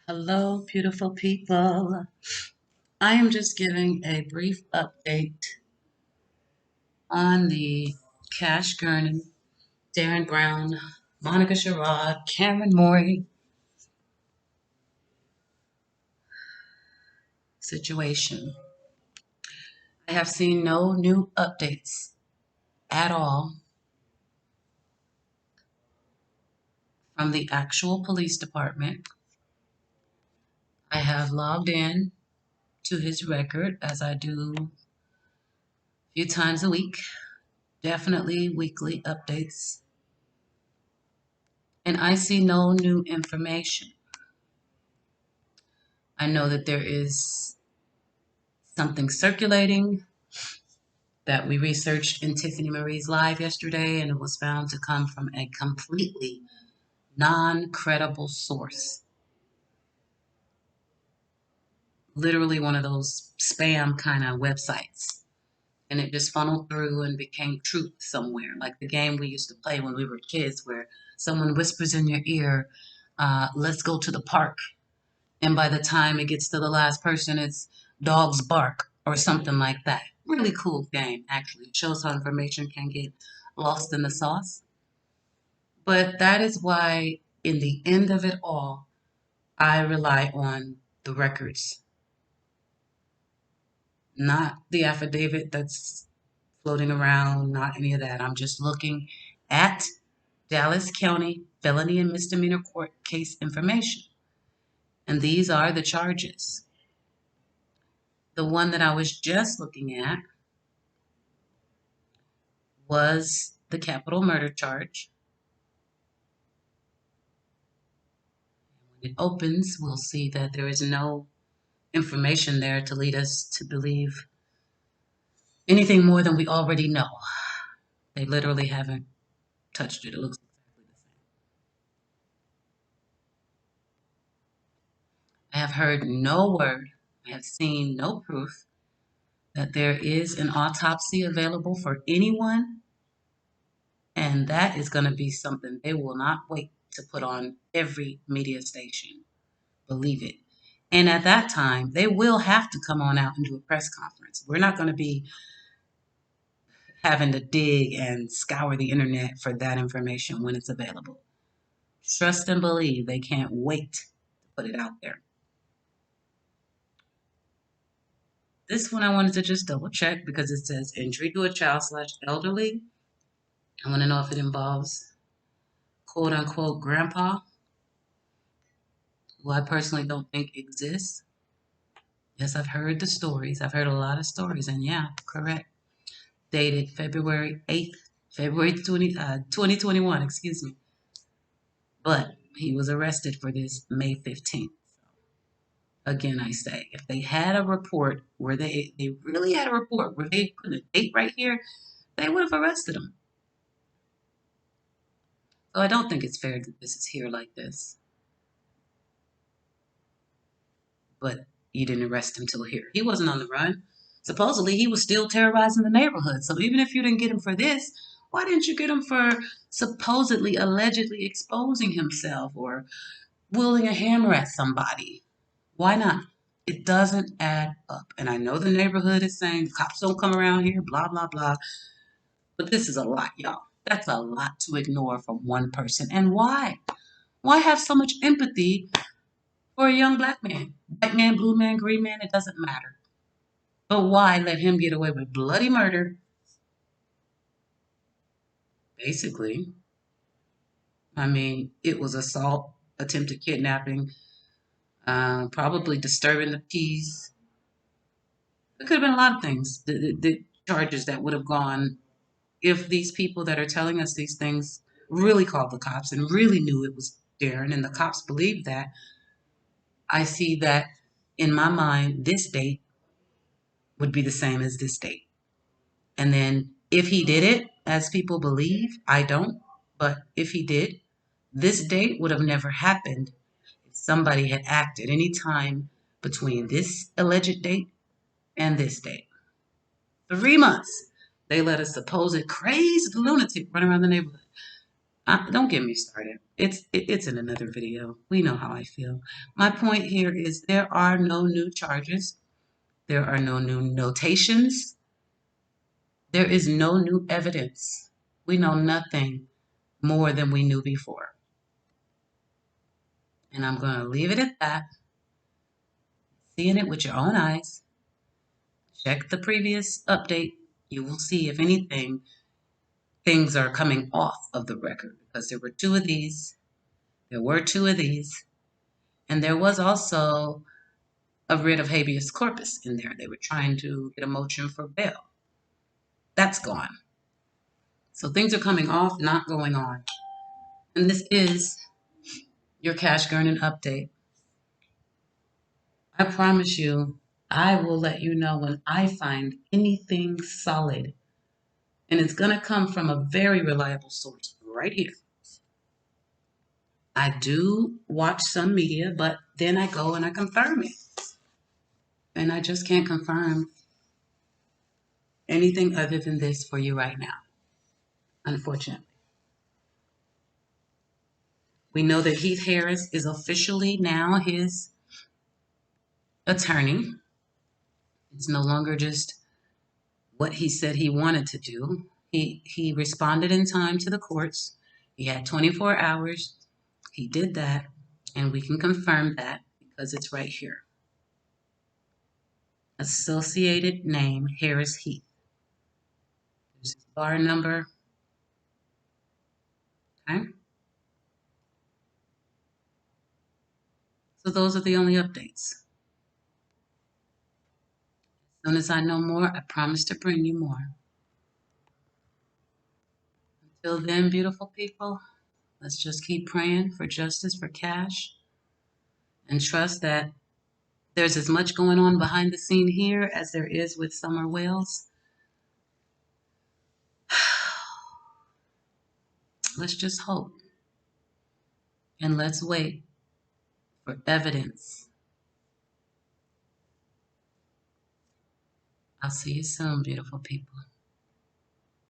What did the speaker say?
Hello, beautiful people. I am just giving a brief update on the Cash Gernon, Darren Brown, Monica Sherrod, Cameron Morey situation. I have seen no new updates at all from the actual police department. I have logged in to his record as I do a few times a week, definitely weekly updates, and I see no new information. I know that there is something circulating that we researched in Tiffany Marie's live yesterday, and it was found to come from a completely non credible source. Literally one of those spam kind of websites. And it just funneled through and became truth somewhere, like the game we used to play when we were kids, where someone whispers in your ear, let's go to the park. And by the time it gets to the last person, it's dogs bark or something like that. Really cool game, actually. It shows how information can get lost in the sauce. But that is why, in the end of it all, I rely on the records, not the affidavit that's floating around, not any of that. I'm just looking at Dallas County felony and misdemeanor court case information. And these are the charges. The one that I was just looking at was the capital murder charge. When it opens, we'll see that there is no information there to lead us to believe anything more than we already know. They literally haven't touched it. It looks exactly the same. I have heard no word, I have seen no proof that there is an autopsy available for anyone, and that is going to be something they will not wait to put on every media station. Believe it. And at that time, they will have to come on out and do a press conference. We're not going to be having to dig and scour the internet for that information when it's available. Trust and believe they can't wait to put it out there. This one I wanted to just double check because it says injury to a child slash elderly. I want to know if it involves quote unquote grandpa, who I personally don't think exists. Yes, I've heard the stories. I've heard a lot of stories, and yeah, correct. Dated February 8th, February 2021, excuse me. But he was arrested for this May 15th. Again, I say, if they had a report where they really had a report where they put a date right here, they would have arrested him. So I don't think it's fair that this is here like this. But you didn't arrest him till here. He wasn't on the run. Supposedly, he was still terrorizing the neighborhood. So even if you didn't get him for this, why didn't you get him for supposedly, allegedly exposing himself or wielding a hammer at somebody? Why not? It doesn't add up. And I know the neighborhood is saying cops don't come around here, blah, blah, blah. But this is a lot, y'all. That's a lot to ignore from one person. And why? Why have so much empathy for a young black man? White man, blue man, green man, it doesn't matter. But why let him get away with bloody murder? Basically, I mean, it was assault, attempted kidnapping, probably disturbing the peace. It could have been a lot of things. The charges that would have gone if these people that are telling us these things really called the cops and really knew it was Darren, and the cops believed that. I see that in my mind, this date would be the same as this date. And then if he did it, as people believe, I don't, but if he did, this date would have never happened if somebody had acted any time between this alleged date and this date. 3 months. They let a supposed crazy lunatic run around the neighborhood. Don't get me started. It's in another video. We know how I feel. My point here is there are no new charges. There are no new notations. There is no new evidence. We know nothing more than we knew before. And I'm going to leave it at that. Seeing it with your own eyes. Check the previous update. You will see, if anything, things are coming off of the record, because there were two of these. There were two of these. And there was also a writ of habeas corpus in there. They were trying to get a motion for bail. That's gone. So things are coming off, not going on. And this is your Cash Gernon update. I promise you, I will let you know when I find anything solid. And it's going to come from a very reliable source right here. I do watch some media, but then I go and I confirm it. And I just can't confirm anything other than this for you right now, unfortunately. We know that Heath Harris is officially now his attorney. It's no longer just what he said he wanted to do. He responded in time to the courts. He had 24 hours. He did that, and we can confirm that because it's right here. Associated name, Harris Heath. There's his bar number. Okay. So those are the only updates. As soon as I know more, I promise to bring you more. Until then, beautiful people, let's just keep praying for justice for Cash and trust that there's as much going on behind the scene here as there is with Summer Wales. Let's just hope. And let's wait for evidence. I'll see you soon, beautiful people.